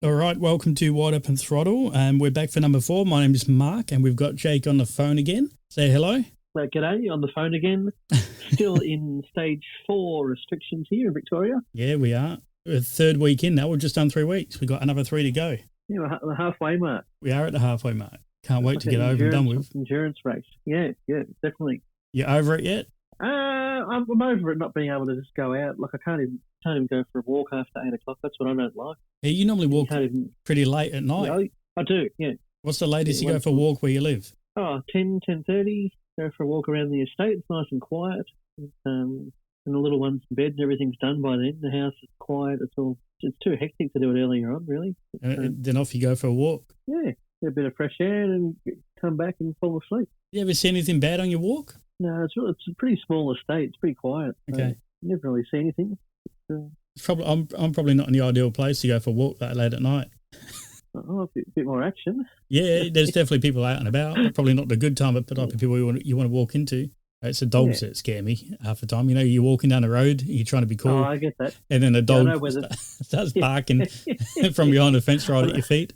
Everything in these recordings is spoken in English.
All right, welcome to Wide Open Throttle. We're back for number 4. My name is Mark, and we've got Jake on the phone again. Say hello. G'day, on the phone again. Still in stage 4 restrictions here in Victoria. Yeah, we are. We're third week in now. We've just done 3 weeks. We've got another 3 to go. Yeah, we're the halfway mark. We are at the halfway mark. Can't wait like to get over and done with. Endurance race. Yeah, definitely. You over it yet? I'm over it not being able to just go out. Like, I can't even go for a walk after 8 o'clock. That's what I don't like. Yeah, you normally walk pretty late at night. Yeah, I do, yeah. What's the latest you go for a walk where you live? 10:30. Go for a walk around the estate. It's nice and quiet. And the little one's in bed and everything's done by then. The house is quiet. It's too hectic to do it earlier on, really. Then off you go for a walk. Yeah, get a bit of fresh air and come back and fall asleep. You ever see anything bad on your walk? No, it's a pretty small estate. It's pretty quiet. Okay. You never really see anything. I'm probably not in the ideal place to go for a walk that late at night. A bit more action. Yeah, there's definitely people out and about. Probably not the good time, but the type of people you want to walk into. It's the dogs that scare me half the time. You know, you're walking down the road, you're trying to be cool. Oh, I get that. And then a dog starts barking from behind the fence right at your feet.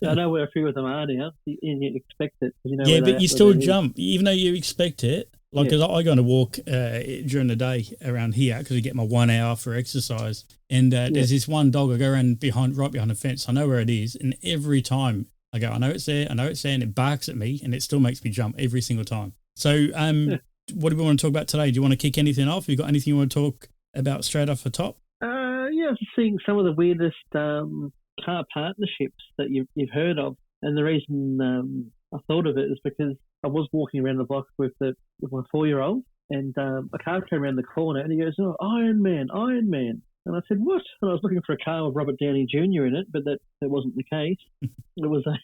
I know where a few of them are now, and you expect it. But you still jump, even though you expect it. Like, cause I go on a walk during the day around here because I get my 1 hour for exercise. And there's this one dog, I go around right behind the fence. I know where it is. And every time I go, I know it's there, and it barks at me, and it still makes me jump every single time. So what do we want to talk about today? Do you want to kick anything off? Have you got anything you want to talk about straight off the top? Yeah, just seeing some of the weirdest car partnerships that you've heard of. And the reason I thought of it is because I was walking around the block with my 4-year-old, and a car came around the corner, and he goes, "Oh, Iron Man." And I said, "What?" And I was looking for a car with Robert Downey Jr. in it, but that wasn't the case. It was a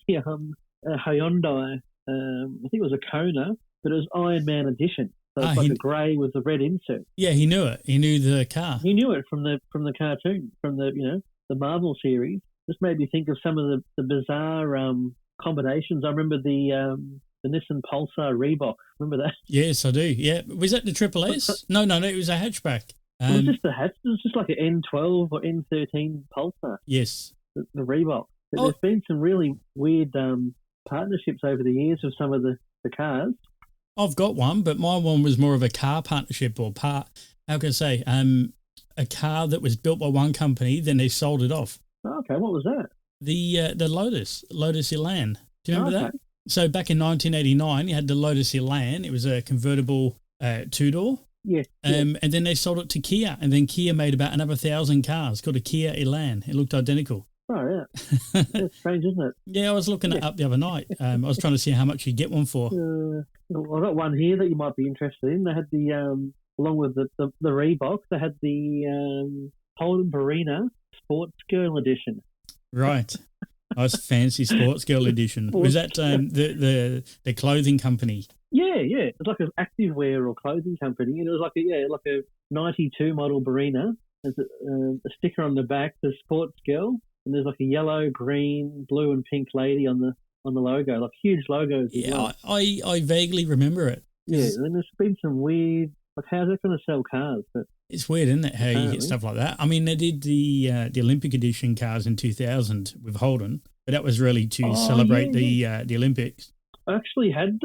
Hyundai, I think it was a Kona, but it was Iron Man edition. So it's like a grey with a red insert. Yeah, he knew it. He knew the car. He knew it from the cartoon, from the Marvel series. Just made me think of some of the bizarre combinations. I remember the Nissan Pulsar Reebok. Remember that? Yes, I do. Yeah, was that the Triple S? No, it was a hatchback. It was just a hatch. It was just like an N12 or N13 Pulsar. Yes, the Reebok. There's been some really weird partnerships over the years with some of the cars. I've got one, but my one was more of a car partnership or how can I say, a car that was built by one company, then they sold it off. Oh, okay, what was that? The Lotus Elan. Do you remember that? So back in 1989, you had the Lotus Elan. It was a convertible 2-door. Yeah. And then they sold it to Kia, and then Kia made about another 1,000 cars called a Kia Elan. It looked identical. Oh, yeah. That's strange, isn't it? Yeah, I was looking it up the other night. I was trying to see how much you'd get one for. I've got one here that you might be interested in. They had along with the Reebok, they had the Holden Barina Sports Girl Edition. Right. Nice fancy Sports Girl Edition. Was that the clothing company? Yeah. It's like an activewear or clothing company, and it was like a 92 model Barina. There's a sticker on the back, the Sports Girl, and there's like a yellow, green, blue, and pink lady on the logo, like huge logos. Yeah, I vaguely remember it. Yeah, and there's been some weird. Like, how's that going to sell cars? But it's weird, isn't it, how you get stuff like that? I mean, they did the Olympic edition cars in 2000 with Holden, but that was really to celebrate the Olympics. I actually had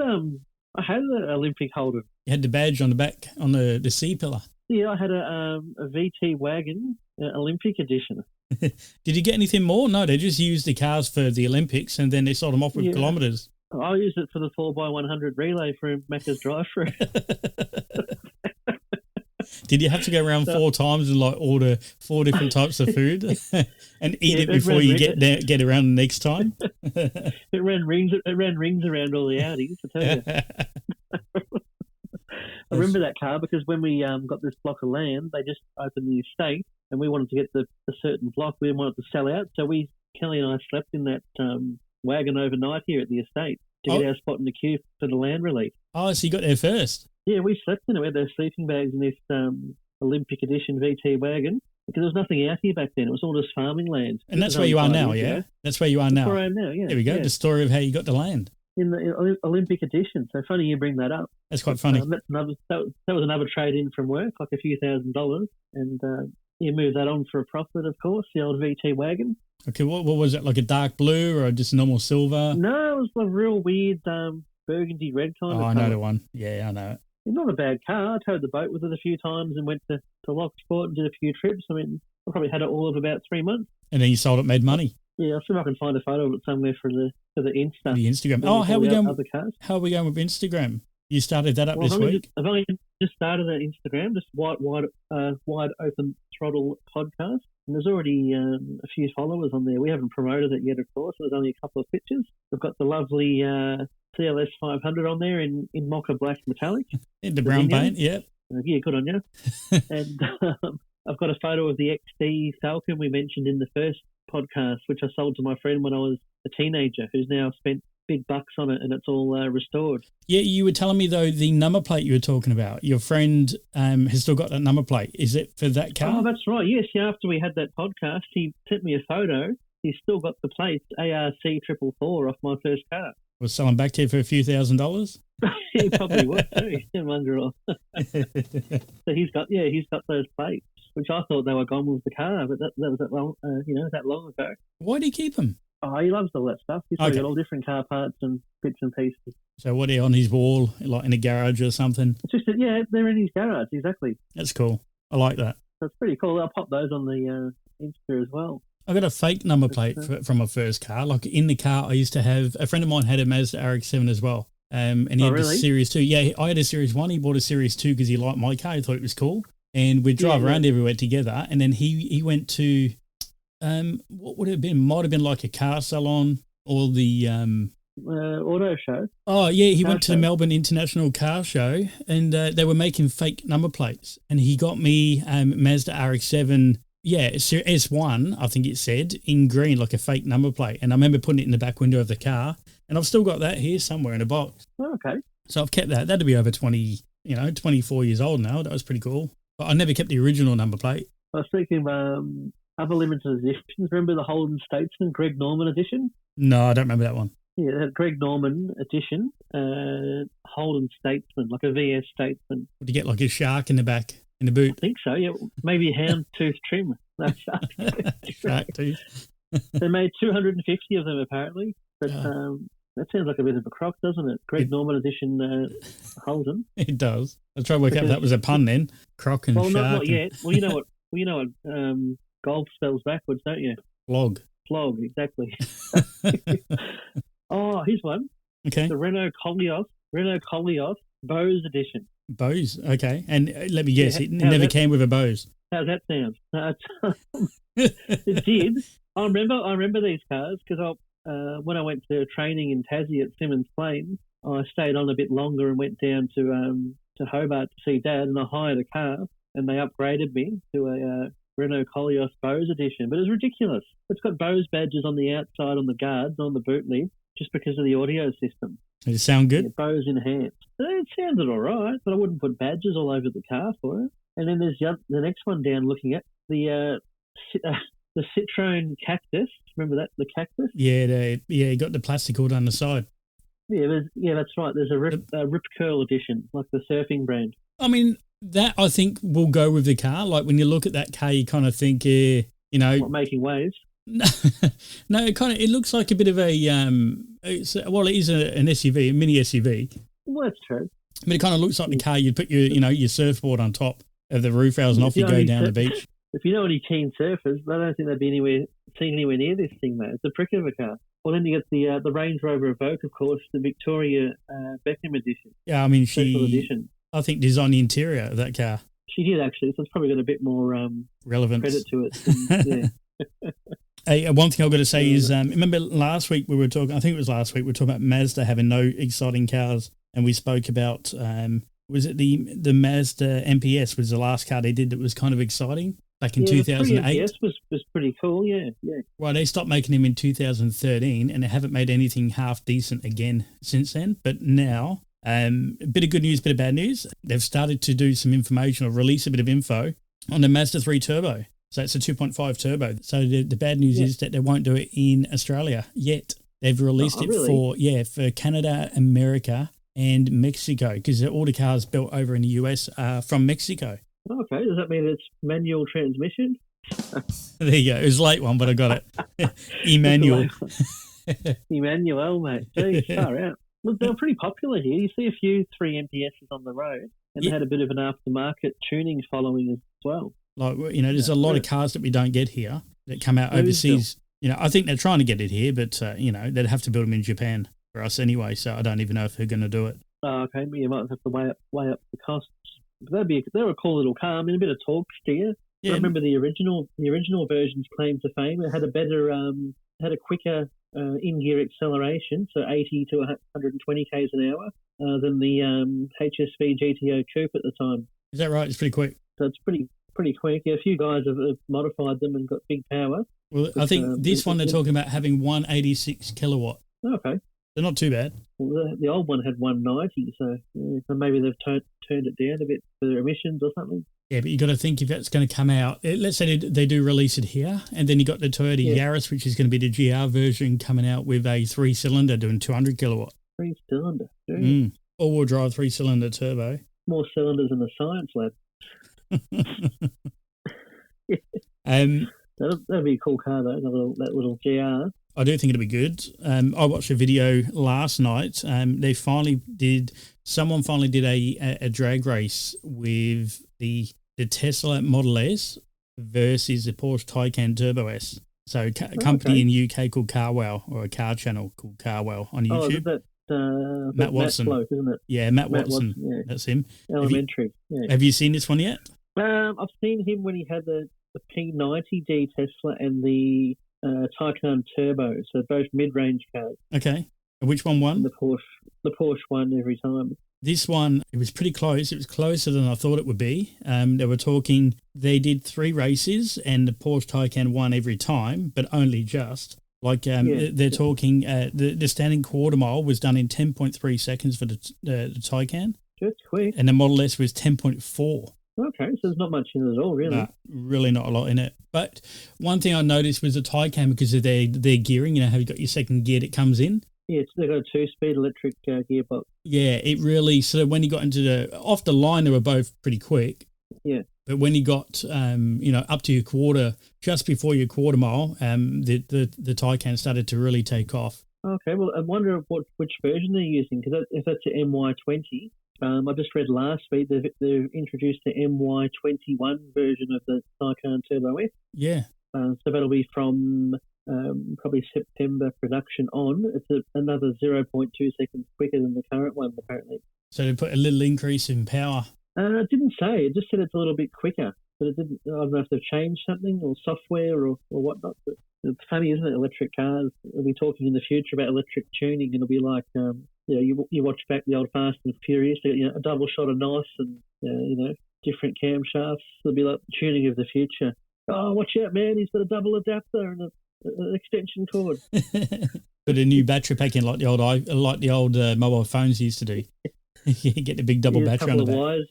I had an Olympic Holden. You had the badge on the back on the C-pillar. Yeah, I had a VT wagon Olympic edition. Did you get anything more? No, they just used the cars for the Olympics, and then they sold them off with kilometres. I used it for the 4x100 relay for Macca's drive-through. Did you have to go around 4 times and order 4 different types of food and eat it before you get around the next time? It ran rings around all the Audis, I tell you. I remember that car because when we got this block of land, they just opened the estate, and we wanted to get a certain block. We didn't want it to sell out, so Kelly and I slept in that wagon overnight here at the estate to get our spot in the queue for the land release. Oh, so you got there first? Yeah, we slept in it. We had those sleeping bags in this Olympic edition VT wagon because there was nothing out here back then. It was all just farming land. And that's where you are now, yeah? That's where you are now. That's where I am now, yeah. There we go, the story of how you got the land. In the Olympic edition. So funny you bring that up. That's quite funny. That was another trade-in from work, like a few $1,000s. And you move that on for a profit, of course, the old VT wagon. Okay, what was it, like a dark blue or just normal silver? No, it was a real weird burgundy red kind of I colour. know the one. Yeah, I know it. It's not a bad car. I towed the boat with it a few times and went to Locksport and did a few trips. I mean, I probably had it all of about 3 months. And then you sold it, made money. Yeah, I'll see if I can find a photo of it somewhere for the Insta. The Instagram. Oh, how are we going? Other cars. How are we going with Instagram? You started that up this week? I've only just started an Instagram, just wide open throttle podcast, and there's already a few followers on there. We haven't promoted it yet, of course. There's only a couple of pictures. We've got the lovely CLS 500 on there in mocha black metallic. In the brown paint, yeah. Yeah, good on you. And I've got a photo of the XD Falcon we mentioned in the first podcast, which I sold to my friend when I was a teenager, who's now spent big bucks on it, and it's all restored. Yeah, you were telling me, though, the number plate you were talking about, your friend has still got that number plate. Is it for that car? Oh, that's right. Yes, yeah, after we had that podcast, he sent me a photo. He's still got the plates, ARC 444 off my first car. Was selling back to you for a few $1,000s? He probably would too. I wonder. So he's got those plates, which I thought they were gone with the car, but that was that long ago. Why do you keep them? Oh, he loves all that stuff. He's got all different car parts and bits and pieces. So what are you on his wall, like in a garage or something? It's just they're in his garage, exactly. That's cool. I like that. That's pretty cool. I'll pop those on the Insta as well. I got a fake number plate from my first car. Like in the car, I used to have a friend of mine had a Mazda RX-7 as well. And he had the Series 2. Yeah, I had a Series 1. He bought a Series 2 because he liked my car. He thought it was cool. And we'd drive around everywhere together. And then he went to, what would it have been? Might have been like a car salon or the... auto show. Oh, yeah, he went to the Melbourne International Car Show and they were making fake number plates. And he got me Mazda RX-7... Yeah, S1, I think it said, in green, like a fake number plate. And I remember putting it in the back window of the car. And I've still got that here somewhere in a box. Oh, okay. So I've kept that. That'd be over 24 years old now. That was pretty cool. But I never kept the original number plate. I was thinking other limited editions. Remember the Holden Statesman, Greg Norman edition? No, I don't remember that one. Yeah, that Greg Norman edition, Holden Statesman, like a VS Statesman. Would you get like a shark in the back? In the boot? I think so, yeah. Maybe houndtooth trim. That's shark tooth. They made 250 of them, apparently. But that sounds like a bit of a crock, doesn't it? Greg Norman edition Holden. It does. I was trying to work out if that was a pun then. Croc and shark. Well, not yet. Well, you know what golf spells backwards, don't you? Flog. Flog, exactly. Oh, here's one. Okay. The Renault Koleos Bose edition. Bose, okay. And let me guess, it never came with a Bose. How's that sound? It did. I remember these cars because when I went to training in Tassie at Simmons Plains, I stayed on a bit longer and went down to Hobart to see Dad, and I hired a car, and they upgraded me to a Renault Koleos Bose edition. But it was ridiculous. It's got Bose badges on the outside on the guards, on the boot lid, just because of the audio system. Does it sound good? Yeah, Bose enhanced. It sounded all right, but I wouldn't put badges all over the car for it. And then there's the next one down looking at the Citroen Cactus. Remember that, the Cactus? Yeah, you got the plastic all down the side. Yeah, that's right. There's a Rip Curl edition, like the surfing brand. I mean, that I think will go with the car. Like when you look at that car, you kind of think, What, making waves? No, it looks like a bit of a it is an SUV, a mini SUV. Well, that's true. But it kind of looks like the car you'd put your surfboard on top of the roof rails and off you go down the beach. If you know any keen surfers, I don't think they'd be seen anywhere near this thing, mate. It's a prick of a car. Well, then you get the Range Rover Evoque, of course, the Victoria Beckham edition. Yeah, I mean, edition. I think, designed the interior of that car. She did, actually, so it's probably got a bit more relevance, credit to it. Yeah. Hey, one thing I've got to say is, remember last week we were talking about Mazda having no exciting cars, and we spoke about, was it the Mazda MPS was the last car they did that was kind of exciting back in 2008? MPS was pretty cool, yeah. Right, they stopped making them in 2013, and they haven't made anything half decent again since then. But now, a bit of good news, bit of bad news. They've started to do some information or release a bit of info on the Mazda 3 Turbo. So it's a 2.5 turbo. So the bad news is that they won't do it in Australia yet. They've released it for Canada, America, and Mexico, because all the cars built over in the US are from Mexico. Okay, does that mean it's manual transmission? There you go. It was a late one, but I got it. Emmanuel. Emmanuel, mate. Geez, far out. Look, they're pretty popular here. You see a few 3 MPSs on the road, and they had a bit of an aftermarket tuning following as well. Like, you know, there's a lot of cars that we don't get here that come out overseas. You know, I think they're trying to get it here, but, you know, they'd have to build them in Japan for us anyway, so I don't even know if they're going to do it. Oh, okay, but you might have to weigh up the costs. But they're a cool little car. I mean, a bit of torque steer. Yeah. I remember the original version's claim to fame. It had a better, had a quicker in-gear acceleration, so 80 to 120 k's an hour, than the HSV GTO Coupe at the time. Is that right? It's pretty quick. So it's pretty quick. Yeah, a few guys have modified them and got big power. Well, I think this one they're talking about having 186 kilowatt. Okay. They're not too bad. Well, the old one had 190, so maybe they've turned it down a bit for their emissions or something. Yeah, but you got to think if that's going to come out. Let's say they do release it here, and then you got the Toyota Yaris, which is going to be the GR version coming out with a 3-cylinder doing 200 kilowatt. 3-cylinder. All-wheel drive 3-cylinder turbo. More cylinders than a science lab. That'd be a cool car though. That little GR. I do think it'd be good. I watched a video last night. Someone finally did a drag race with the Tesla Model S versus the Porsche Taycan Turbo S. So a company in UK called Carwell, or a car channel called Carwell on YouTube. Oh, is that Matt Watson? Matt bloke, isn't it? Yeah, Matt Watson. Yeah. That's him. Elementary. Have you seen this one yet? I've seen him when he had the P90D Tesla and the Taycan Turbo, so both mid-range cars. Okay. And which one won? The Porsche won every time. This one, it was pretty close. It was closer than I thought it would be. They were talking, they did 3 races and the Porsche Taycan won every time, but only just. Like they're talking, the standing quarter mile was done in 10.3 seconds for the Taycan. That's quick. And the Model S was 10.4. Okay, so there's not much in it at all, really. No, really not a lot in it. But one thing I noticed was the Taycan, because of their gearing, you know how you got your second gear that comes in? Yeah, they've got a 2-speed electric gearbox. Yeah, it really, so when you got into off the line, they were both pretty quick. Yeah. But when you got, up to your quarter, just before your quarter mile, the Taycan started to really take off. Okay, well, I wonder which version they're using, because if that's the MY20, I just read last week they've introduced the MY21 version of the Taycan Turbo S. Yeah. So that'll be from probably September production on. It's another 0.2 seconds quicker than the current one, apparently. So they put a little increase in power. It didn't say. It just said it's a little bit quicker. But it didn't. I don't know if they've changed something or software or whatnot. But it's funny, isn't it? Electric cars. We'll be talking in the future about electric tuning, and it'll be like, you watch back the old Fast and Furious. A double shot of nice and different camshafts. It'll be like the tuning of the future. Oh, watch out, man! He's got a double adapter and an extension cord. Put a new battery pack in, like the old mobile phones used to do. You get the big double battery on the back. Wires,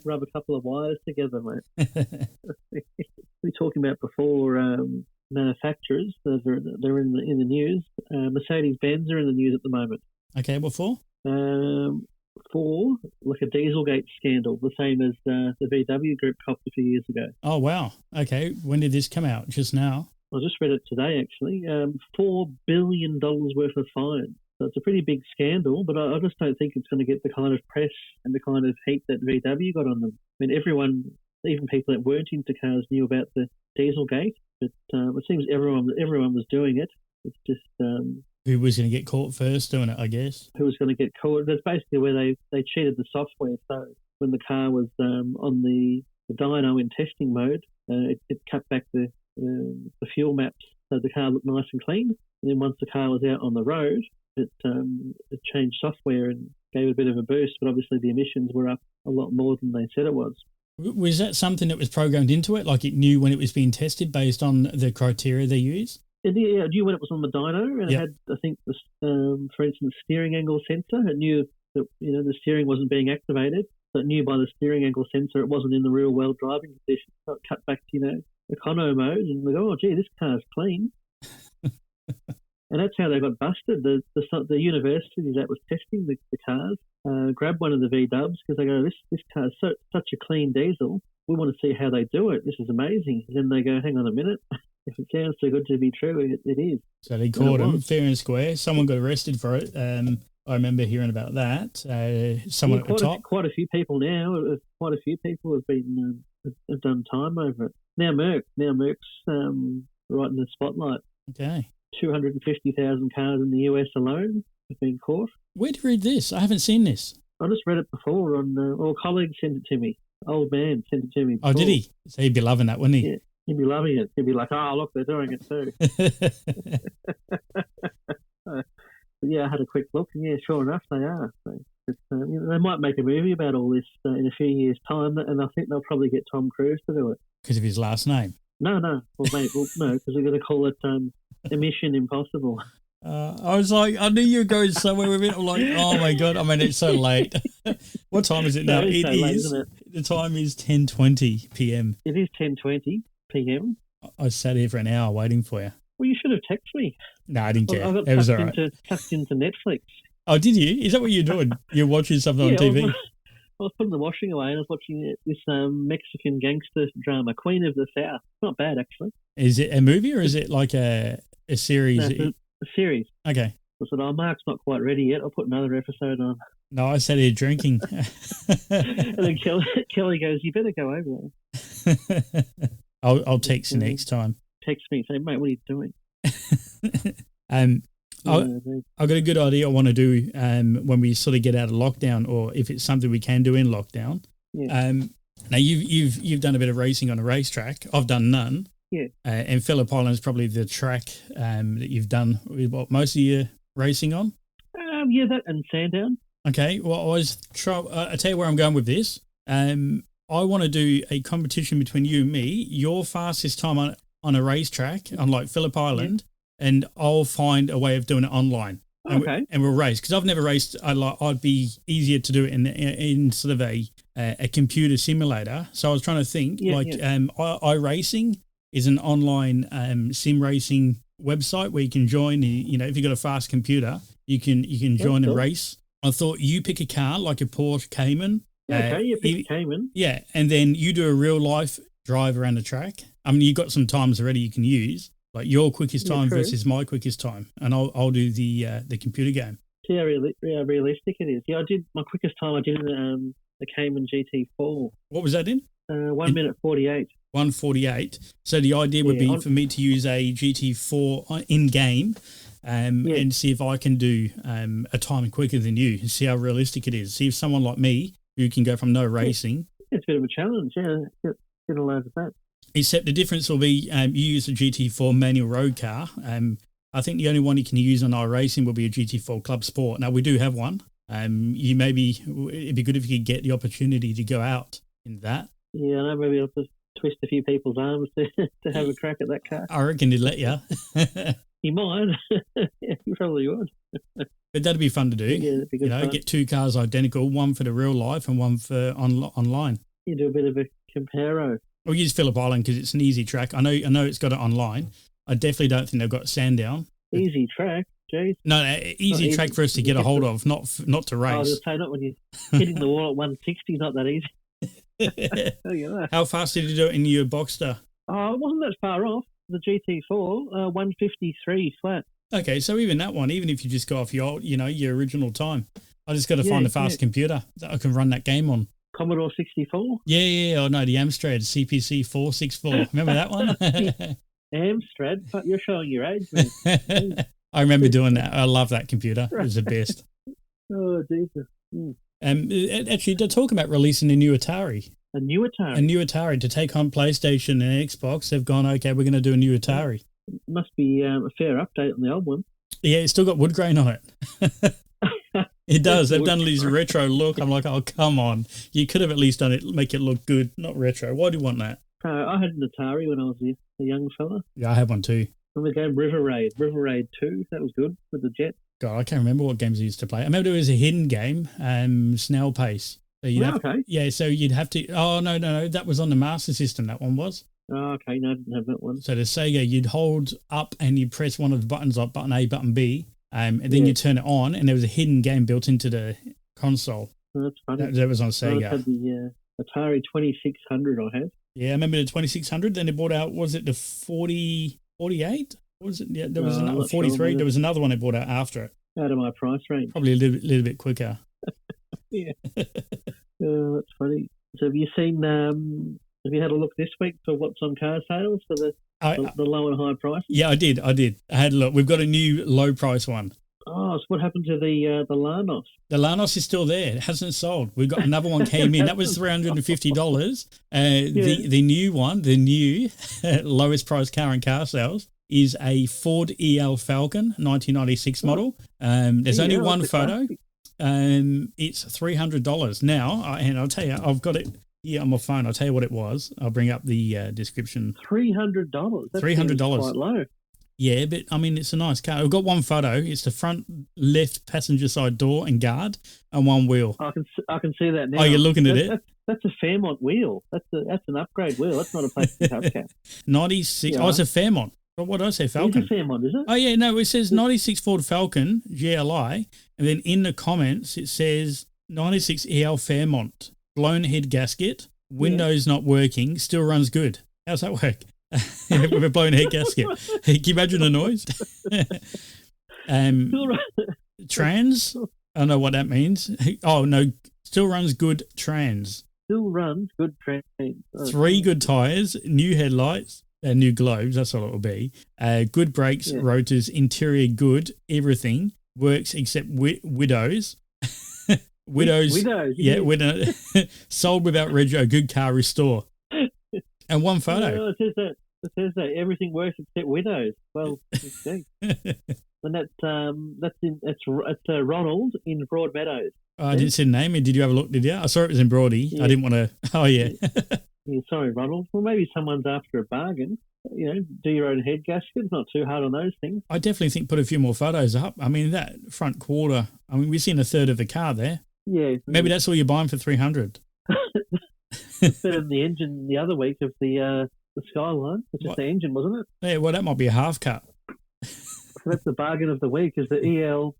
rub a couple of wires together, mate. We were talking about before manufacturers. They're in the news. Mercedes-Benz are in the news at the moment. Okay, what for? For like a Dieselgate scandal, the same as the VW Group copped a few years ago. Oh, wow. Okay, when did this come out? Just now? I just read it today, actually. $4 billion worth of fines. So it's a pretty big scandal, but I just don't think it's going to get the kind of press and the kind of heat that VW got on them. I mean, everyone, even people that weren't into cars, knew about the Dieselgate, but it seems everyone was doing it. It's just who was going to get caught first doing it, I guess. Who was going to get caught? That's basically where they cheated the software. So when the car was on the dyno in testing mode, it cut back the fuel maps so the car looked nice and clean. And then once the car was out on the road, it changed software and gave it a bit of a boost, but obviously the emissions were up a lot more than they said it was. Was that something that was programmed into it? Like it knew when it was being tested based on the criteria they use? It knew when it was on the dyno, and it had, I think, for instance, steering angle sensor. It knew that the steering wasn't being activated, so it knew by the steering angle sensor it wasn't in the real world driving conditions. So it cut back to econo mode, and they go, oh gee, this car's clean. And that's how they got busted. The university that was testing the cars, grab one of the V-dubs because they go, this car is such a clean diesel. We want to see how they do it. This is amazing. And then they go, hang on a minute. If it sounds too good to be true, it is. So they caught him fair and square. Someone got arrested for it. I remember hearing about that. Someone at the top. Quite a few people now. Quite a few people have been have done time over it. Now Merck's right in the spotlight. Okay. 250,000 cars in the US alone have been caught. Where'd you read this? I haven't seen this. I just read it before on. A colleague sent it to me. Old man sent it to me before. Oh, did he? So he'd be loving that, wouldn't he? Yeah, he'd be loving it. He'd be like, oh, look, they're doing it too. Yeah, I had a quick look, and yeah, sure enough, they are. So they might make a movie about all this in a few years' time, and I think they'll probably get Tom Cruise to do it. Because of his last name? No. Well, mate, no, because we're going to call it Mission Impossible. I was like, I knew you were going somewhere with it. I'm like, oh my God. I mean, it's so late. What time is it now? It is so late, isn't it? The time is 10:20 p.m. It is 10:20 p.m. I sat here for an hour waiting for you. Well, you should have texted me. No, I didn't care. I got it was all right. Tucked into Netflix. Oh, did you? Is that what you're doing? You're watching something on TV? I was putting the washing away and I was watching this Mexican gangster drama, Queen of the South. Not bad, actually. Is it a movie or is it like a series? No, it's a series. Okay. I said, Mark's not quite ready yet. I'll put another episode on. No, I sat here drinking. And then Kelly goes, you better go over there. I'll text you next time. Text me, say, mate, what are you doing? I've got a good idea I want to do when we sort of get out of lockdown, or if it's something we can do in lockdown. Yeah. Now you've done a bit of racing on a racetrack. I've done none. Yeah. And Phillip Island is probably the track that you've done most of your racing on. Yeah, that and Sandown. Okay. Well, I tell you where I'm going with this. I want to do a competition between you and me. Your fastest time on a racetrack on like Phillip Island, and I'll find a way of doing it online. Okay. And we'll race, because I've never raced. I'd be easier to do it in sort of a computer simulator. So I was trying to think iRacing is an online sim racing website where you can join. If you've got a fast computer, you can join and race. I thought you pick a car like a Porsche Cayman. Okay, you pick a Cayman. Yeah, and then you do a real life drive around the track. I mean, you've got some times already you can use, like your quickest time versus my quickest time, and I'll do the computer game. See how realistic it is. Yeah, I did my quickest time. I did in the Cayman GT4. What was that in? 1 minute 48. 1:48. So the idea would be for me to use a GT4 in game, and see if I can do a time quicker than you, and see how realistic it is. See if someone like me who can go from no racing. It's a bit of a challenge. Yeah, get all over that. Except the difference will be you use a GT4 manual road car. I think the only one you can use on iRacing will be a GT4 Club Sport. Now, we do have one. It'd be good if you could get the opportunity to go out in that. Yeah, I know, maybe I'll just twist a few people's arms to have a crack at that car. I reckon he'd let you. He might. Yeah, he probably would. But that'd be fun to do. Yeah, that'd be good fun. Get two cars identical, one for the real life and one for online. You do a bit of a comparo. We'll use Phillip Island because it's an easy track. I know it's got it online. I definitely don't think they've got Sandown. Easy track, geez. No, easy track for us to get a hold of, not to race. I was going to say, not when you're hitting the wall at 160, not that easy. How fast did you do it in your Boxster? Oh, it wasn't that far off. The GT4, 153 flat. Okay, so even that one, even if you just go off your original time, I just got to find a fast computer that I can run that game on. Commodore 64? Yeah. Oh, no, the Amstrad CPC 464. Remember that one? Amstrad? You're showing your age, man. I remember doing that. I love that computer. It was the best. Oh, Jesus. Actually, they're talking about releasing a new Atari. A new Atari? A new Atari to take on PlayStation and Xbox. They've gone, okay, we're going to do a new Atari. It must be a fair update on the old one. Yeah, it's still got wood grain on it. It does. They've done this retro look. I'm like, oh, come on. You could have at least done it, make it look good, not retro. Why do you want that? I had an Atari when I was a young fella. Yeah, I had one too. Remember the game River Raid 2? That was good with the jet. God, I can't remember what games I used to play. I remember there was a hidden game, Snail Pace. So so you'd have to... Oh, no. That was on the Master System, that one was. Oh, okay. No, I didn't have that one. So the Sega, you'd hold up and you'd press one of the buttons, like button A, button B, and then you turn it on, and there was a hidden game built into the Oh, that's funny. That was on I Sega. had the Atari 2600 I had. Yeah, I remember the 2600. Then they bought out, was it the 48? What was it? Yeah, there was another 43. There was another one they bought out after it. Out of my price range. Probably a little bit quicker. Yeah. Oh, that's funny. So have you seen, have you had a look this week for what's on car sales for the low and high price? Yeah, I did. I had a look. We've got a new low price one. Oh, so what happened to the Lanos? The Lanos is still there. It hasn't sold. We've got another one came in. That was $350. The new one, the new lowest price car in car sales is a Ford EL Falcon 1996 model. There's only one photo. It's $300 now. And I'll tell you, I've got it here on my phone. I'll tell you what it was. I'll bring up the description. $300? $300. Quite low. Yeah, but I mean, it's a nice car. I've got one photo. It's the front left passenger side door and guard and one wheel. I can see that now. Oh, you're looking at it? That's a Fairmont wheel. That's an upgrade wheel. That's not a plastic hubcap. 96. Yeah. Oh, it's a Fairmont. What did I say? Falcon. It's a Fairmont, is it? Oh, yeah. No, it says 96 Ford Falcon GLI. And then in the comments, it says 96 EL Fairmont. Blown head gasket. Windows not working. Still runs good. How's that work? With a blown head gasket. Can you imagine the noise? Trans? I don't know what that means. Oh, no. Still runs good trans. Still runs good trans. 3 good tyres, new headlights, new globes, that's all it will be. Good brakes, rotors, interior good, everything. Works except widows. Widows. Yeah, widow. Sold without rego, good car restore. And one photo. It says that everything works except widows. Well, okay. And that's Ronald in Broadmeadows. Oh, I didn't see the name. Did you have a look? Did you? I saw it was in Broady. Yeah. I didn't want to. Oh yeah. Yeah. Sorry, Ronald. Well, maybe someone's after a bargain. You know, do your own head gasket. Not too hard on those things. I definitely think put a few more photos up. I mean, that front quarter. I mean, we've seen a third of the car there. Yeah. Maybe that's all you're buying for $300. Better than the engine the other week of the Skyline. It's just the engine, wasn't it? Yeah, well, that might be a half cut. So that's the bargain of the week, is the EL.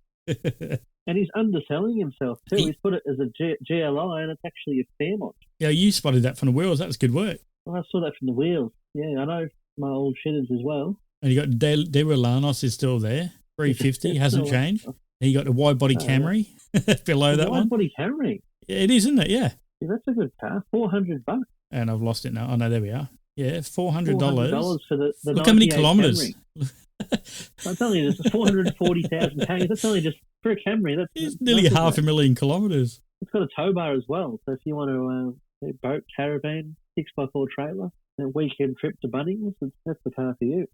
And he's underselling himself too. He's put it as a GLI, and it's actually a Fairmont. Yeah, you spotted that from the wheels. That was good work. Well, I saw that from the wheels. Yeah, I know my old shitters as well. And you got Dewa Lanos is still there. 350 hasn't changed. And you got the wide body Camry below that one. Wide body Camry. Yeah, it is, isn't it? Yeah. Yeah, that's a good car. $400. And I've lost it now. Oh no, there we are. Yeah, $400. $400 for the Look how many kilometres. That's only just 440,000 Ks. That's only just for a Camry. It's nearly 500,000 kilometres. It's got a tow bar as well. So if you want to boat, caravan, 6x4 trailer, a weekend trip to Bunnings, that's the car for you.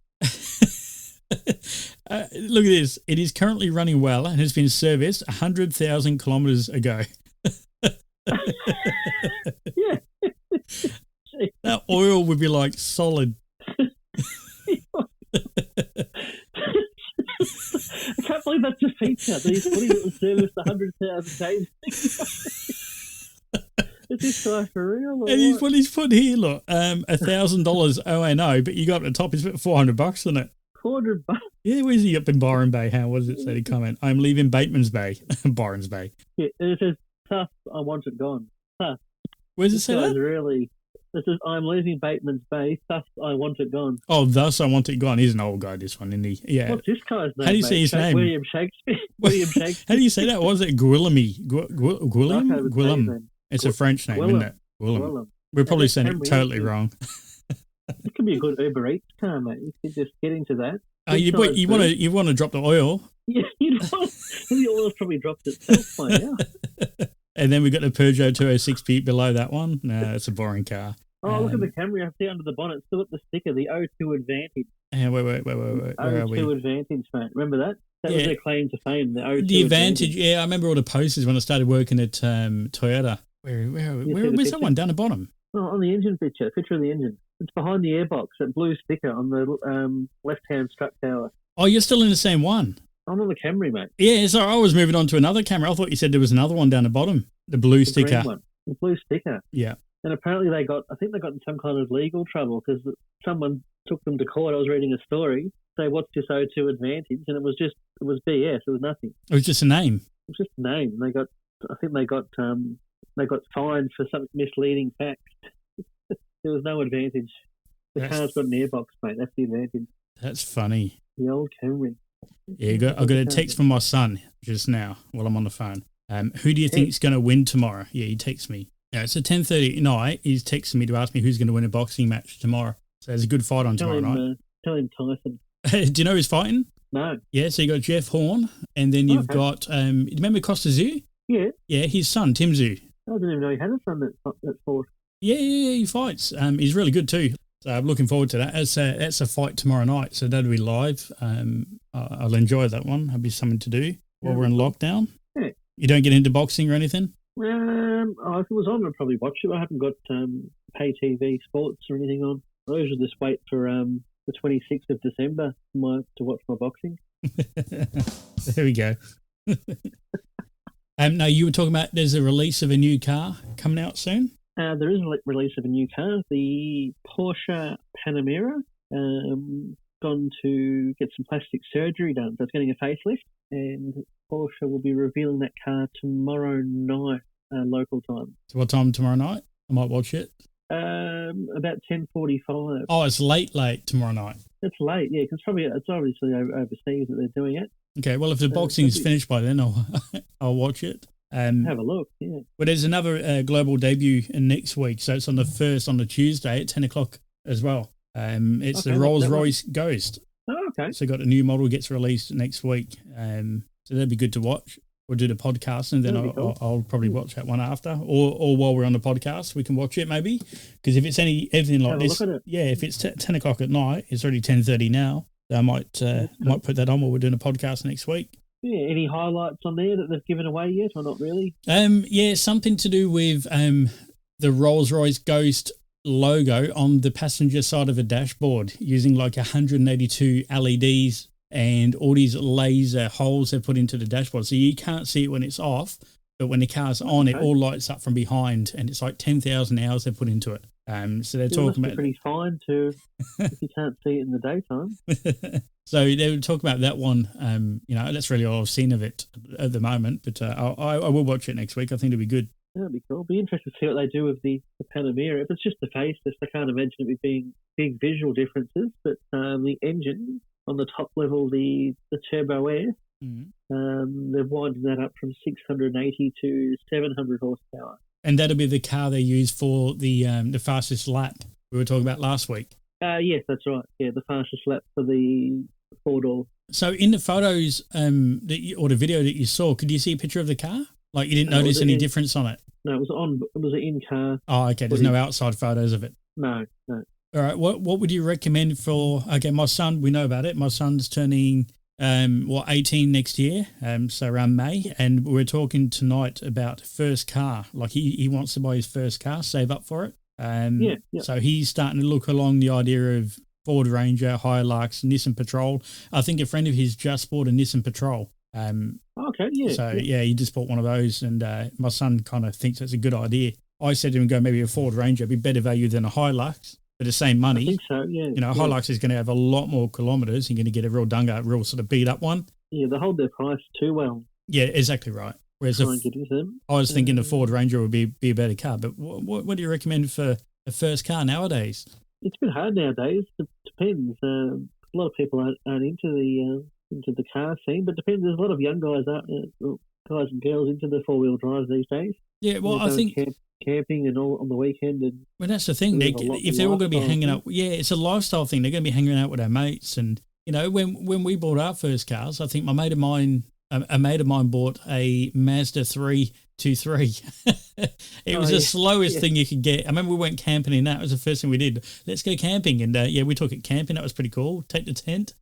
Look at this. It is currently running well and has been serviced 100,000 kilometres ago. Yeah. That oil would be like solid. I can't believe that's a feature. He's putting it in service 100,000 days. Is this guy for real? And he's put here, look, $1,000 O&O, but you got at the top, he's put $400 on it. $400? Yeah, where's he up in Byron Bay? How was it say the comment? I'm leaving Bateman's Bay, Byron's Bay. Yeah, it says, tough, I want it gone. Tough. Where's it say that? Really, this is, I'm leaving Bateman's Bay, thus I want it gone. Oh, thus I want it gone. He's an old guy, this one, isn't he? Yeah. What's this guy's name? How do you say his name? William Shakespeare. William Shakespeare. How do you say that? Was it Guillemy? Guillem? It's a French name, isn't it? Guillem. We're probably saying it totally wrong. It could be a good Uber Eats car, mate. You could just get into that. You want to drop the oil? Yeah, the oil's probably dropped itself by now. And then we got the Peugeot 206 below that one. No, it's a boring car. Oh, look at the Camry. I see under the bonnet. Still got the sticker, the O2 Advantage. Wait. Where are we? O2 Advantage, mate. Remember that? That was their claim to fame, the O2 The Advantage. Yeah, I remember all the posters when I started working at Toyota. Where's that one? Down the bottom? Oh, on the engine picture of the engine. It's behind the airbox, that blue sticker on the left-hand strut tower. Oh, you're still in the same one? I'm on the Camry, mate. Yeah, sorry, I was moving on to another Camry. I thought you said there was another one down the bottom, the blue sticker. Green one. The blue sticker. Yeah. And apparently I think they got in some kind of legal trouble because someone took them to court. I was reading a story, say, what's this O2 Advantage? And it was BS. It was nothing. It was just a name. It was just a name. They got I think they got fined for some misleading facts. There was no advantage. The car's got an airbox, mate. That's the advantage. That's funny. The old Camry. Yeah, I got a text from my son just now while I'm on the phone. Who do you think is going to win tomorrow? Yeah, he texts me. Yeah, it's at 10:30 at night. He's texting me to ask me who's going to win a boxing match tomorrow. So there's a good fight on tomorrow night. Tell him Tyson. Do you know who's fighting? No. Yeah, so you got Jeff Horn, and then you've got, you remember Costa Zoo? Yeah. Yeah, his son, Tim Zoo. I didn't even know he had a son that fought. Yeah, he fights. He's really good too. So I'm looking forward to that. That's a fight tomorrow night, so that'll be live. I'll enjoy that one. That'll be something to do while we're in lockdown. Yeah. You don't get into boxing or anything? If it was on, I'd probably watch it. I haven't got pay TV sports or anything on. I usually just wait for the 26th of December to watch my boxing. There we go. No, you were talking about there's a release of a new car coming out soon? There is a release of a new car, the Porsche Panamera. Gone to get some plastic surgery done, so it's getting a facelift, and Porsche will be revealing that car tomorrow night, local time. So what time tomorrow night? I might watch it. About 10:45. Oh, it's late tomorrow night. It's late, yeah, because it's obviously overseas that they're doing it. Okay, well, if the boxing's finished by then, I'll watch it. Have a look, yeah. Well, there's another global debut next week, so it's on the 1st on the Tuesday at 10 o'clock as well. It's the Rolls-Royce Ghost. Oh, okay. So got a new model gets released next week. So that'd be good to watch. We'll do the podcast, and then I'll probably watch that one after, or while we're on the podcast, we can watch it maybe. Because if it's anything like this, if it's 10 o'clock at night, it's already 10:30 now. So I might put that on while we're doing a podcast next week. Yeah, any highlights on there that they've given away yet, or not really? Yeah, something to do with the Rolls-Royce Ghost logo on the passenger side of a dashboard using like 182 LEDs and all these laser holes they've put into the dashboard. So you can't see it when it's off, but when the car's on, it all lights up from behind, and it's like 10,000 hours they've put into it. So they're talking about pretty fine too if you can't see it in the daytime. So they were talking about that one. That's really all I've seen of it at the moment. But I will watch it next week. I think it'll be good. That'd be cool. Be interested to see what they do with the Panamera. If it's just the facelift, I can't imagine it being big visual differences. But the engine on the top level, the Turbo Air, they've widened that up from 680 to 700 horsepower. And that'll be the car they use for the fastest lap we were talking about last week. Yes, that's right. Yeah, the fastest lap for the 4-door. So in the photos or the video that you saw, could you see a picture of the car? Like you didn't notice any difference on it? No, it was an in-car. Oh, okay. There's no outside photos of it? No. All right. What would you recommend for, okay, my son, we know about it. My son's turning 18 next year, so around May, and we're talking tonight about first car. Like he wants to buy his first car, save up for it. So he's starting to look along the idea of Ford Ranger, Hilux, Nissan Patrol. I think a friend of his just bought a Nissan Patrol. Okay, yeah. So he just bought one of those, and my son kind of thinks that's a good idea. I said to him, go maybe a Ford Ranger, be better value than a Hilux. For the same money, I think so, yeah. Hilux is going to have a lot more kilometres. You're going to get a real dunga, real sort of beat up one. Yeah, they hold their price too well. Yeah, exactly right. Whereas I was thinking the Ford Ranger would be a better car. But what do you recommend for a first car nowadays? It's a bit hard nowadays. It depends. A lot of people aren't into the car scene, but depends. There's a lot of young guys guys and girls into the 4-wheel drives these days. Yeah, well, I think camping and all on the weekend. And well, that's the thing. If they're all going to be hanging out, it's a lifestyle thing. They're going to be hanging out with their mates, and when we bought our first cars, I think a mate of mine bought a Mazda 323. It was the slowest thing you could get. I remember we went camping in that. It was the first thing we did. Let's go camping, and we took it camping. That was pretty cool. Take the tent,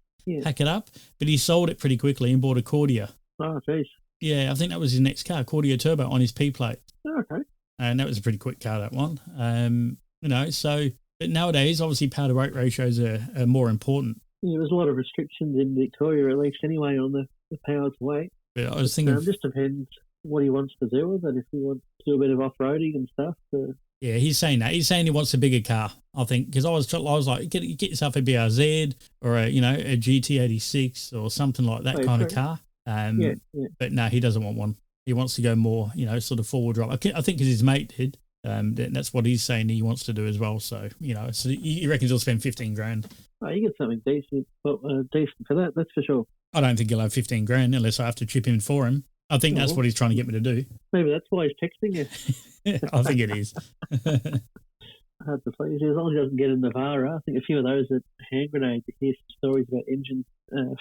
pack it up. But he sold it pretty quickly and bought a Cordia. Oh, geez. Yeah, I think that was his next car, Cordia Turbo on his P plate. Oh, okay. And that was a pretty quick car, that one. But nowadays, obviously, power to weight ratios are more important. Yeah, there's a lot of restrictions in Victoria, at least anyway, on the power to weight. But I was thinking, it just depends what he wants to do with it. If he wants to do a bit of off-roading and stuff. Yeah, he's saying that. He's saying he wants a bigger car, I think, because I was like, get yourself a BRZ or a GT86 or something like that of car. But no, he doesn't want one. He wants to go more, sort of forward drive. I think because his mate did. That's what he's saying he wants to do as well. So, so he reckons he'll spend 15 grand. Oh, you get something decent for that, that's for sure. I don't think he'll have 15 grand unless I have to chip in for him. I think that's what he's trying to get me to do. Maybe that's why he's texting you. I think it is. Hard to please. As long as he doesn't get in Navara. I think a few of those at hand grenades, you hear some stories about engines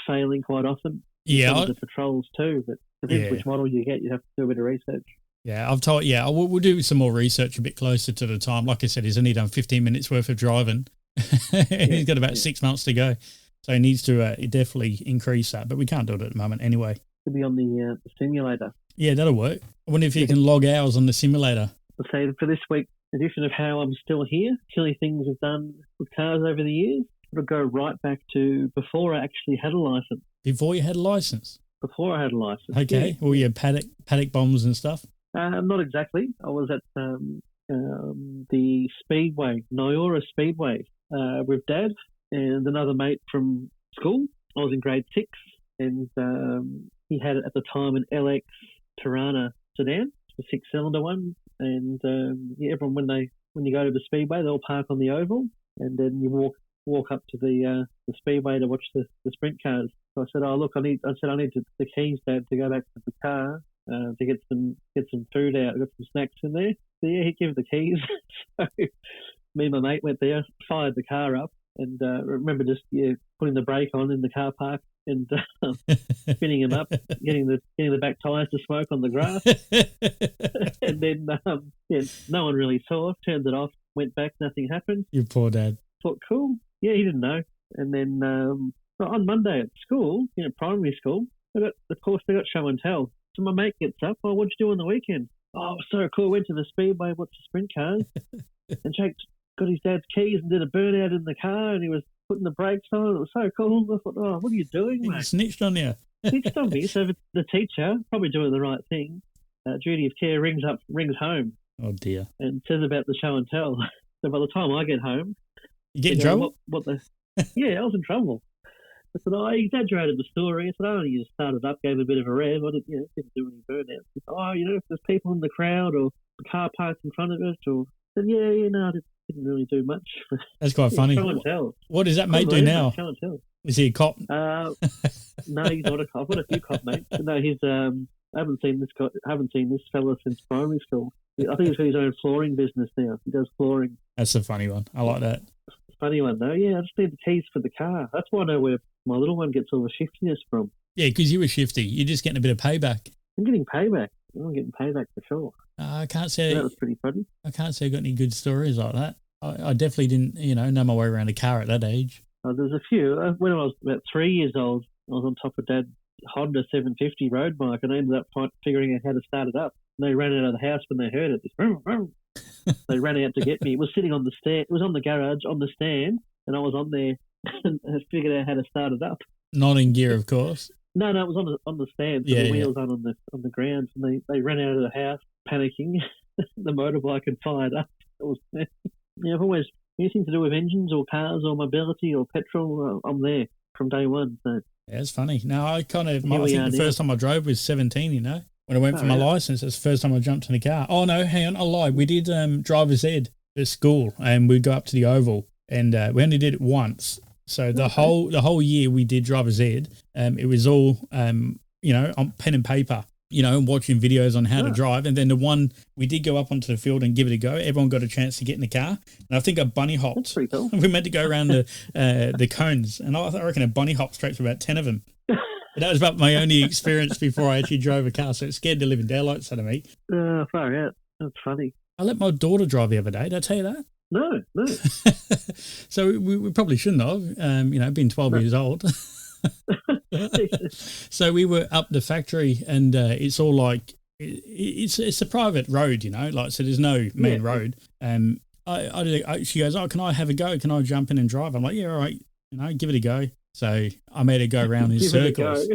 failing quite often. Yeah. The patrols too, but depends which model you get. You have to do a bit of research. Yeah, I've told. Yeah, we'll do some more research a bit closer to the time. Like I said, he's only done 15 minutes worth of driving. He's got about 6 months to go, so he needs to definitely increase that. But we can't do it at the moment anyway. To be on the simulator. Yeah, that'll work. I wonder if you can log hours on the simulator. I'll say for this week, edition of how I'm still here, silly things I've done with cars over the years. It'll go right back to before I actually had a license. Before you had a license? Before I had a license. Okay. Yeah. All your paddock bombs and stuff? Not exactly. I was at the Speedway, Nyora Speedway, with Dad and another mate from school. I was in grade 6, and he had at the time an LX Tirana sedan, a 6-cylinder one. And everyone when you go to the Speedway, they'll park on the oval, and then you walk up to the Speedway to watch the sprint cars. So I said, "Oh look, I need the keys, Dad, to go back to the car to get some food out. I've got some snacks in there." So yeah, he gave the keys. So me and my mate went there, fired the car up, and remember just putting the brake on in the car park and spinning him up, getting the back tyres to smoke on the grass, and then no one really saw. Turned it off, went back, nothing happened. You poor Dad. Thought cool. Yeah, he didn't know. And then on Monday at school, primary school, they got show and tell. So my mate gets up. "Oh, what'd you do on the weekend?" "Oh, it was so cool. Went to the Speedway, watched the sprint cars." And Jake got his dad's keys and did a burnout in the car, and he was putting the brakes on. It was so cool. I thought, "Oh, what are you doing, mate?" He snitched on you. Snitched on me. So the teacher, probably doing the right thing, duty of care, rings home. Oh dear. And says about the show and tell. So by the time I get home, you get in trouble? Yeah, I was in trouble. I said, "Oh, I exaggerated the story." I said, "I only just started up, gave a bit of a rev. I didn't do any burnouts." He said, "Oh, if there's people in the crowd or the car parked in front of us," or I said, no, I didn't really do much. That's quite funny. Show and tell. What does that mate do now? Show and tell. Is he a cop? No, he's not a cop. I've got a few cop mates. No, he's I haven't seen this fella since primary school. I think he's got his own flooring business now. He does flooring. That's a funny one. I like that. Funny one though. Yeah, I just need the keys for the car. That's why I know where my little one gets all the shiftiness from. Yeah, because you were shifty. You're just getting a bit of payback. I'm getting payback. I'm getting payback for sure. I can't say that was pretty funny. I can't say I got any good stories like that. I definitely didn't, know my way around a car at that age. There's a few. When I was about 3 years old, I was on top of Dad's Honda 750 road bike, and I ended up figuring out how to start it up. And they ran out of the house when they heard it. Vroom, vroom. They ran out to get me. It was sitting on the stand. It was on the garage on the stand, and I was on there and figured out how to start it up. Not in gear, of course. No, it was on the stand. So the wheels on the ground, and they ran out of the house panicking. The motorbike had fired up. It was, I've always anything to do with engines or cars or mobility or petrol. I'm there from day one. So yeah, it's funny. No, I think the first time I drove was 17. When I went for my license, that's the first time I jumped in a car. Oh no, hang on, I lied. We did driver's ed at school, and we'd go up to the oval, and we only did it once. So the whole year we did driver's ed. It was all on pen and paper. And watching videos on how to drive. And then the one we did go up onto the field and give it a go. Everyone got a chance to get in the car. And I think I bunny hopped. That's pretty cool. We meant to go around the cones. And I reckon I bunny hopped straight to about 10 of them. That was about my only experience before I actually drove a car. So it scared the living daylights out of me. Far out. That's funny. I let my daughter drive the other day. Did I tell you that? No. So we probably shouldn't have, being 12 years old. So we were up the factory, and it's all like it's a private road, so there's no main road. She goes, "Oh, can I have a go? Can I jump in and drive?" I'm like, "Yeah, all right, give it a go." So I made her go around in circles.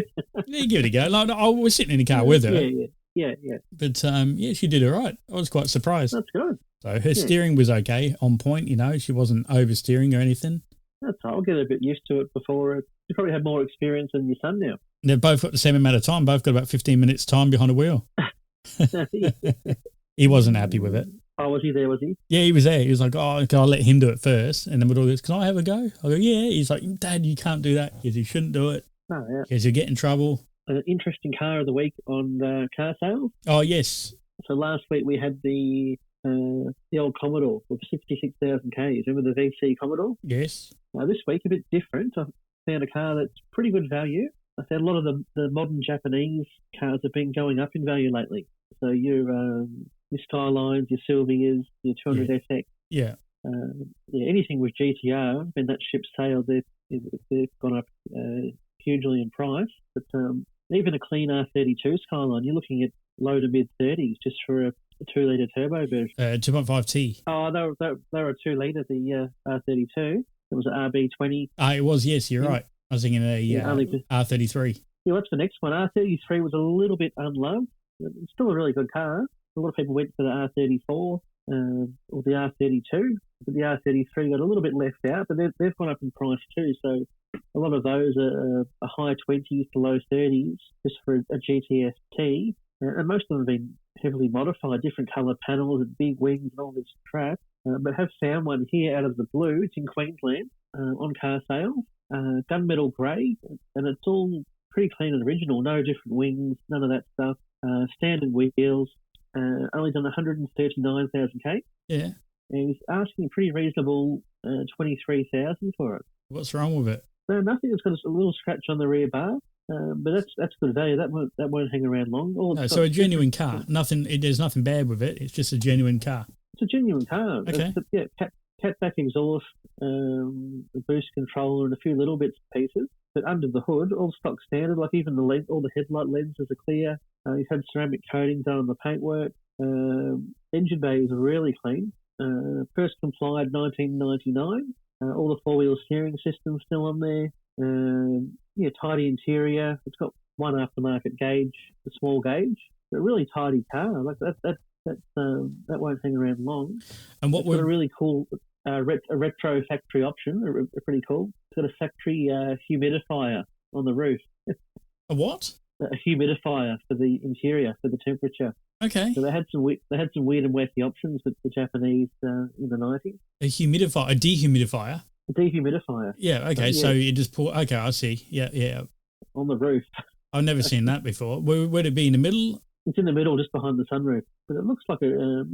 Yeah, give it a go. Like, I was sitting in the car with her. Yeah. But she did all right. I was quite surprised. That's good. So her steering was okay, on point. She wasn't oversteering or anything. That's all. I'll get a bit used to it before. You probably have more experience than your son now. They've both got the same amount of time. Both got about 15 minutes time behind the wheel. He wasn't happy with it. Oh, was he there? Was he? Yeah, he was there. He was like, "Oh, can I let him do it first?" And then with all this, "Can I have a go?" I go, "Yeah." He's like, "Dad, you can't do that." He goes, "You shouldn't do it." Oh, yeah. Because you get in trouble. An interesting car of the week on car sales. Oh, yes. So last week we had the old Commodore with 66,000 Ks. Remember the VC Commodore? Yes. This week a bit different. I found a car that's pretty good value. I found a lot of the modern Japanese cars have been going up in value lately. So your Skylines, your Sylvias, your 200SX. Yeah. Anything with GTR, when that ship sailed, they've gone up hugely in price. But even a clean R32 Skyline, you're looking at low to mid 30s just for a 2-litre turbo version. 2.5T. Oh, they were a 2-litre, the R32. It was an RB20. It was, yes, you're right. I was thinking R33. Yeah, what's the next one? R33 was a little bit unloved. It's still a really good car. A lot of people went for the R34 or the R32, but the R33 got a little bit left out, but they've gone up in price too. So a lot of those are high 20s to low 30s just for a GTST. And most of them have been heavily modified, different colour panels and big wings and all this crap. But have found one here out of the blue. It's in Queensland on car sales. Gunmetal grey, and it's all pretty clean and original. No different wings, none of that stuff. Standard wheels. Only done 139,000 K. Yeah. And he's asking a pretty reasonable 23,000 for it. What's wrong with it? No, nothing. It's got a little scratch on the rear bar, but that's good value. That won't hang around long. So a genuine car. There's nothing bad with it. It's just a genuine car. It's a genuine car. Okay. Catback exhaust, a boost controller, and a few little bits and pieces. But under the hood, all stock standard. Like even all the headlight lenses are clear. He's had ceramic coating done on the paintwork. Engine bay is really clean. First complied 1999. All the four-wheel steering system's still on there. Tidy interior. It's got one aftermarket gauge, a small gauge. A really tidy car. Like that won't hang around long. And what got a really cool a retro factory option. Pretty cool. It's got a factory humidifier on the roof. A what? A humidifier for the interior, for the temperature. Okay. So they had some weird and wacky options with the Japanese in the 90s. A dehumidifier. A dehumidifier. Yeah. Okay. So you just pour. Okay, I see. Yeah. On the roof. I've never seen that before. Would it be in the middle? It's in the middle, just behind the sunroof. But it looks like a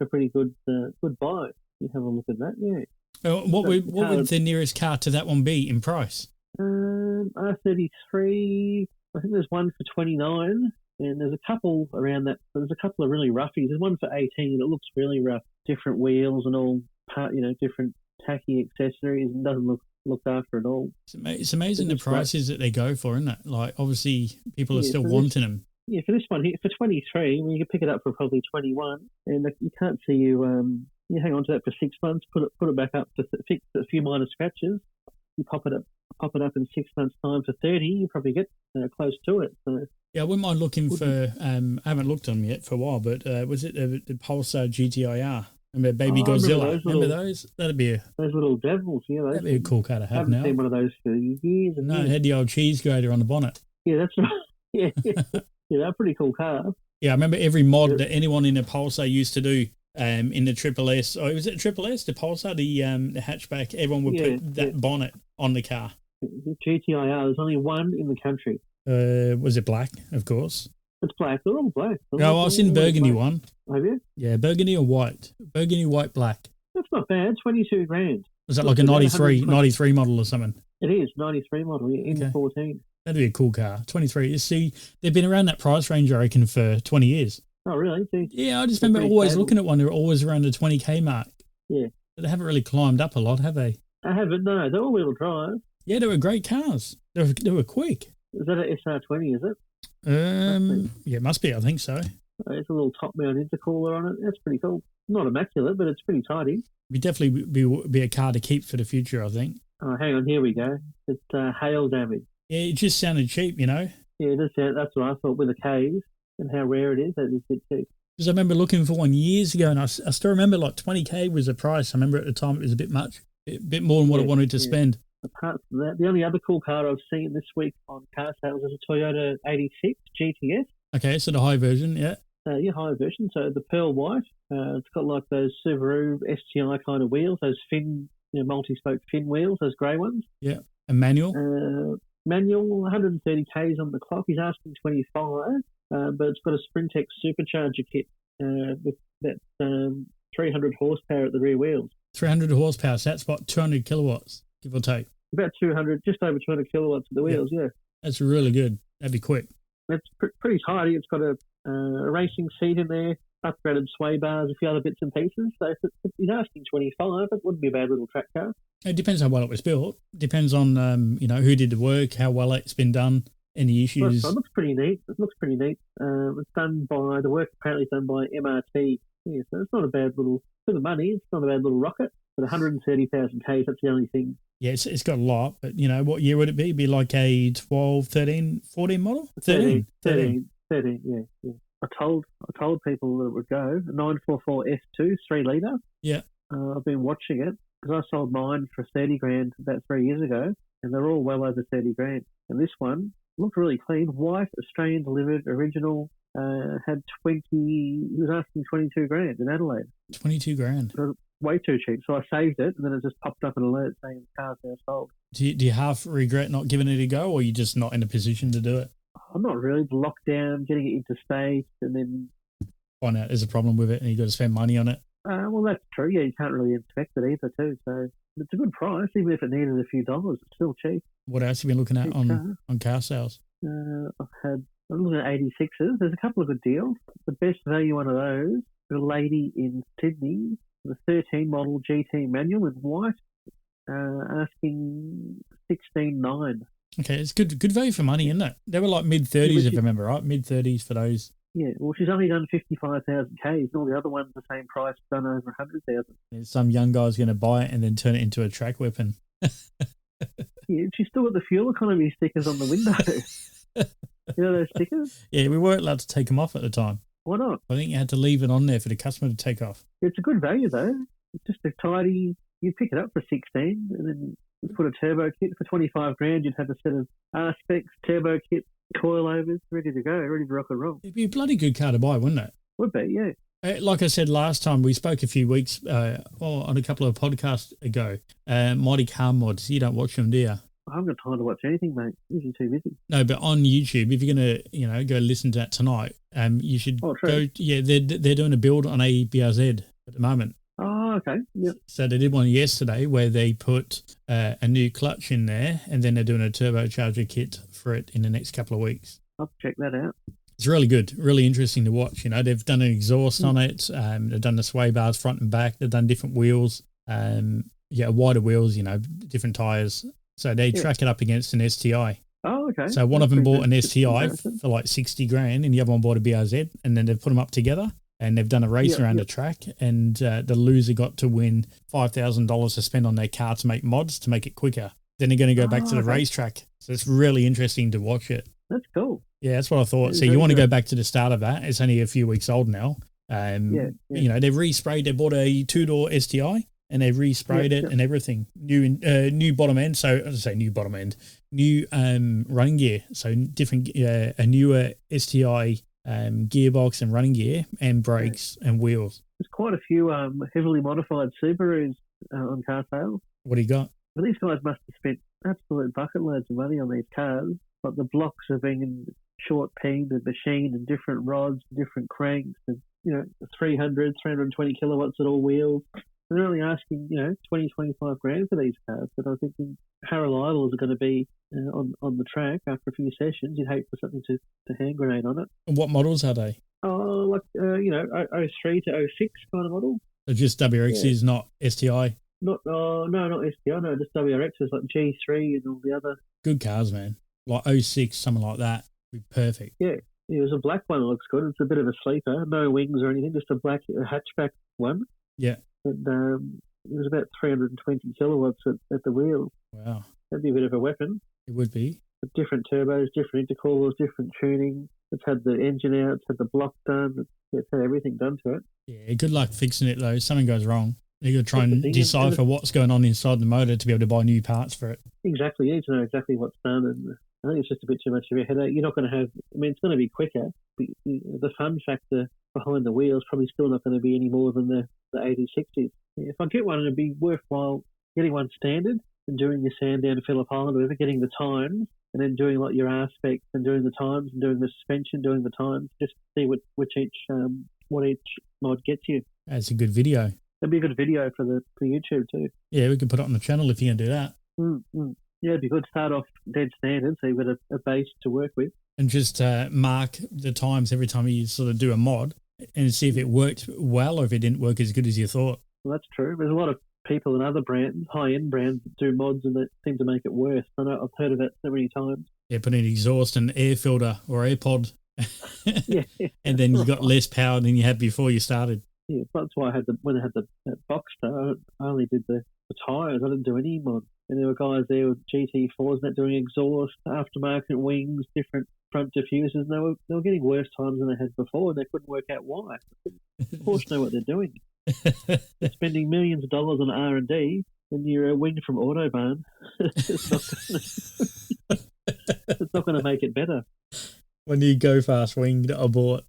pretty good buy. You have a look at that. Yeah. What would the nearest car to that one be in price? R33. I think there's one for 29, and there's a couple around that. There's a couple of really roughies. There's one for 18, and it looks really rough. Different wheels and all, different tacky accessories, and doesn't look looked after at all. It's amazing the prices that they go for, isn't it? Like, obviously, people are still wanting them. Yeah, for this one here, for 23, I mean, you can pick it up for probably 21, and you can't see you hang on to that for 6 months, put it back up to fix a few minor scratches. You pop it up in 6 months' time for 30, you probably get close to it. So. Yeah, I wouldn't mind looking for. I haven't looked on them yet for a while, but was it the Pulsar GTIR? Remember Baby Godzilla? Remember those? That'd be those little devils. Yeah, that'd be a cool car to have now. I haven't seen one of those for years. And years. It had the old cheese grater on the bonnet. Yeah, that's right. Yeah, they're a pretty cool car. Yeah, I remember every mod that anyone in a Pulsar used to do. In the Triple S, or was it Triple S? The Pulsar, the hatchback. Everyone would put that bonnet on the car. GTIR. There's only one in the country. Was it black? Of course. It's black. They're all black. No, I've seen burgundy one. Have you? Yeah, burgundy or white. Burgundy, white, black. That's not bad. 22 grand. Was that like a 93 model or something? It is 93 model. Yeah, in 14. That'd be a cool car. 23. You see, they've been around that price range, I reckon, for 20 years. Oh, really? Yeah, I just remember always looking at one. They're always around the 20K mark. Yeah. But they haven't really climbed up a lot, have they? I haven't, no. They're all-wheel drive. Yeah, they were great cars. They were quick. Is that an SR20, is it? Yeah, it must be. I think so. It's a little top-mount intercooler on it. That's pretty cool. Not immaculate, but it's pretty tidy. It'd definitely be a car to keep for the future, I think. Oh, hang on. Here we go. It's hail damage. Yeah, it just sounded cheap, you know? Yeah, that's what I thought with the Ks and how rare it is. That is a bit cheap. Because I remember looking for one years ago, and I still remember like 20K was the price. I remember at the time it was a bit much, a bit more than what I wanted to spend. Apart from that, the only other cool car I've seen this week on car sales is a Toyota 86 GTS. Okay, so the high version, yeah. higher version. So the pearl white, it's got like those Subaru STI kind of wheels, those fin, multi-spoke fin wheels, those grey ones. Yeah, a manual. Manual, 130 k's on the clock. He's asking 25, but it's got a Sprintex supercharger kit with that 300 horsepower at the rear wheels. 300 horsepower. So that's what, 200 kilowatts, give or take. About 200, just over 200 kilowatts at the wheels. Yeah. That's really good. That'd be quick. It's pretty tidy. It's got a racing seat in there, upgraded sway bars, a few other bits and pieces. So if he's asking 25, it wouldn't be a bad little track car. It depends how well it was built. Depends on who did the work, how well it's been done, any issues. Well, it looks pretty neat. It's done by the work apparently done by MRT. Yeah, so it's not a bad little, for the money, it's not a bad little rocket. But 130,000 k's, that's the only thing. Yeah, it's got a lot, but what year would it be? It'd be like a 12, 13, 14 model? 13, yeah. I told people that it would go. A 944 F2, 3 litre. Yeah. I've been watching it because I sold mine for 30 grand about 3 years ago, and they're all well over 30 grand. And this one looked really clean, white, Australian delivered, original. Had 20. He was asking 22 grand in Adelaide. 22 grand. So way too cheap. So I saved it, and then it just popped up an alert saying the car's now sold. Do you half regret not giving it a go, or are you just not in a position to do it? I'm not really. The lockdown, getting it into state, and then find out there's a problem with it, and you got to spend money on it. Well, that's true. Yeah, you can't really inspect it either, too. So it's a good price, even if it needed a few dollars. It's still cheap. What else have you been looking at on car sales? I'm looking at 86s. There's a couple of good deals. The best value one of those, a lady in Sydney, the 13 model GT manual in white, asking 16.9. Okay, it's good value for money, isn't it? They were like mid-30s, if I remember right. Mid-30s for those. Yeah, well, she's only done 55,000 Ks, and all the other ones the same price, done over 100,000. Some young guy's going to buy it and then turn it into a track weapon. Yeah, she's still got the fuel economy stickers on the window. You know those stickers? Yeah, we weren't allowed to take them off at the time. Why not? I think you had to leave it on there for the customer to take off. It's a good value, though. It's just a tidy... You pick it up for 16, and then you put a turbo kit for 25 grand. You'd have a set of R-Specs, turbo kit, coilovers, ready to go, ready to rock and roll. It'd be a bloody good car to buy, wouldn't it? Would be, yeah. Like I said last time, we spoke a few weeks on a couple of podcasts ago. Mighty Car Mods, you don't watch them, do you? I haven't got time to watch anything, mate. Usually too busy. No, but on YouTube, if you're gonna, go listen to that tonight, you should go. Yeah, they're doing a build on a BRZ at the moment. Oh, okay. Yep. So they did one yesterday where they put a new clutch in there, and then they're doing a turbocharger kit for it in the next couple of weeks. I'll check that out. It's really good, really interesting to watch. They've done an exhaust on it. They've done the sway bars front and back. They've done different wheels. Wider wheels. Different tires. So they track it up against an STI. Oh, okay. So one of them bought an STI for like 60 grand, and the other one bought a BRZ, and then they've put them up together, and they've done a race around the track, and the loser got to win $5,000 to spend on their car to make mods to make it quicker. Then they're going to go back to the racetrack. So it's really interesting to watch it. That's cool. Yeah, that's what I thought. So you want to go back to the start of that. It's only a few weeks old now. They've resprayed. They bought a 2-door STI. And they resprayed it and everything. New bottom end. So as I say, new bottom end, new running gear. So different, a newer STI gearbox and running gear and brakes and wheels. There's quite a few heavily modified Subarus on car sales. What do you got? Well, these guys must have spent absolute bucket loads of money on these cars. But the blocks are being short peened and machined and different rods, different cranks, and 320 kilowatts at all wheels. They're only asking, 20, 25 grand for these cars. But I was thinking how reliable is it going to be on the track after a few sessions? You'd hate for something to hand grenade on it. And what models are they? Oh, like, 03 to 06 kind of model. So just WRXs, not STI? Not STI, no, just WRXs like G3 and all the other. Good cars, man. Like 06, something like that. Would be perfect. Yeah. There's a black one that looks good. It's a bit of a sleeper. No wings or anything, just a black hatchback one. Yeah. And it was about 320 kilowatts at the wheel. Wow. That'd be a bit of a weapon. It would be. With different turbos, different intercoolers, different tuning. It's had the engine out, it's had the block done, it's had everything done to it. Yeah, good luck fixing it though. If something goes wrong, you got to try and decipher what's going on inside the motor to be able to buy new parts for it. Exactly. You need to know exactly what's done and I think it's just a bit too much of a headache. You're not going to have, I mean, it's going to be quicker, but the fun factor behind the wheel is probably still not going to be any more than the 8060s. If I get one, it'd be worthwhile getting one standard and doing your sand down to Phillip Island, or getting the times, and then doing like your R specs and doing the times and doing the suspension, doing the times, just see what each mod gets you. That's a good video. That'd be a good video for YouTube too. Yeah, we can put it on the channel if you can do that. Mm-hmm. Yeah, it'd be good to start off dead standard, so you've got a base to work with. And just mark the times every time you sort of do a mod and see if it worked well or if it didn't work as good as you thought. Well, that's true. There's a lot of people in other brands, high-end brands, that do mods and that seem to make it worse. I know I've heard of it so many times. Yeah, put in exhaust and air filter or air pod. Yeah. And then you got less power than you had before you started. Yeah, that's why when I had that Boxster, I only did the tyres. I didn't do any mod. And there were guys there with GT4s and that doing exhaust, aftermarket wings, different front diffusers, and they were getting worse times than they had before, and they couldn't work out why. Of course, know what they're doing. They're spending millions of dollars on R&D, and you're a wing from Autobahn. It's not going to make it better. When you go fast wing that I bought.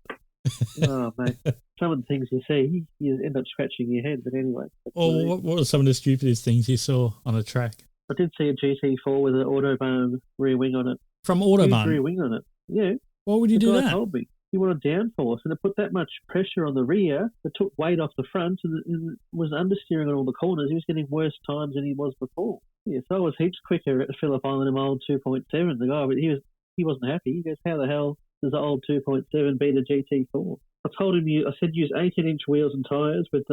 Oh, mate. Some of the things you see, you end up scratching your head, but anyway. Oh, what were some of the stupidest things you saw on a track? I did see a GT4 with an Autobahn rear wing on it. From Autobahn? Rear wing on it, yeah. Why would you do that? The guy told me. He wanted downforce, and it put that much pressure on the rear, it took weight off the front, and was understeering on all the corners. He was getting worse times than he was before. Yeah, so I was heaps quicker at Phillip Island in my old 2.7. The guy, but he wasn't happy. He goes, how the hell does the old 2.7 beat a GT4? I told him, I said use 18-inch wheels and tyres with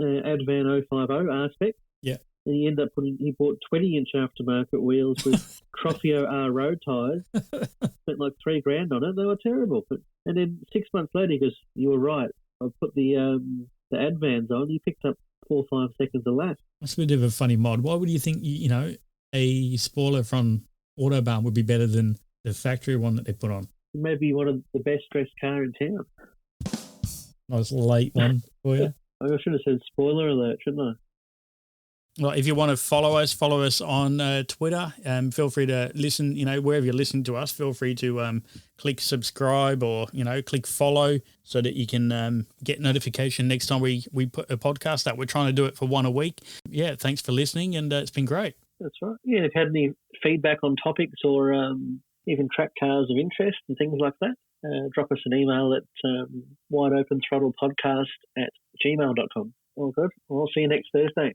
Advan 050 R-Spec. Yeah. And he bought 20-inch aftermarket wheels with Crofio R road tyres. Spent like $3,000 on it. They were terrible. And then 6 months later, he goes, you were right. I put the Advans on. He picked up 4 or 5 seconds a lap. That's a bit of a funny mod. Why would you think, a spoiler from Autobahn would be better than the factory one that they put on? Maybe you wanted the best dressed car in town. Nice late one for you. I should have said spoiler alert, shouldn't I? Well, if you want to follow us on Twitter. Feel free to listen, wherever you're listening to us, feel free to click subscribe or, click follow so that you can get notification next time we put a podcast out. We're trying to do it for one a week. Yeah, thanks for listening, and it's been great. That's right. Yeah, if you had any feedback on topics or even track cars of interest and things like that, drop us an email at wideopenthrottlepodcast@gmail.com. All good. I'll see you next Thursday.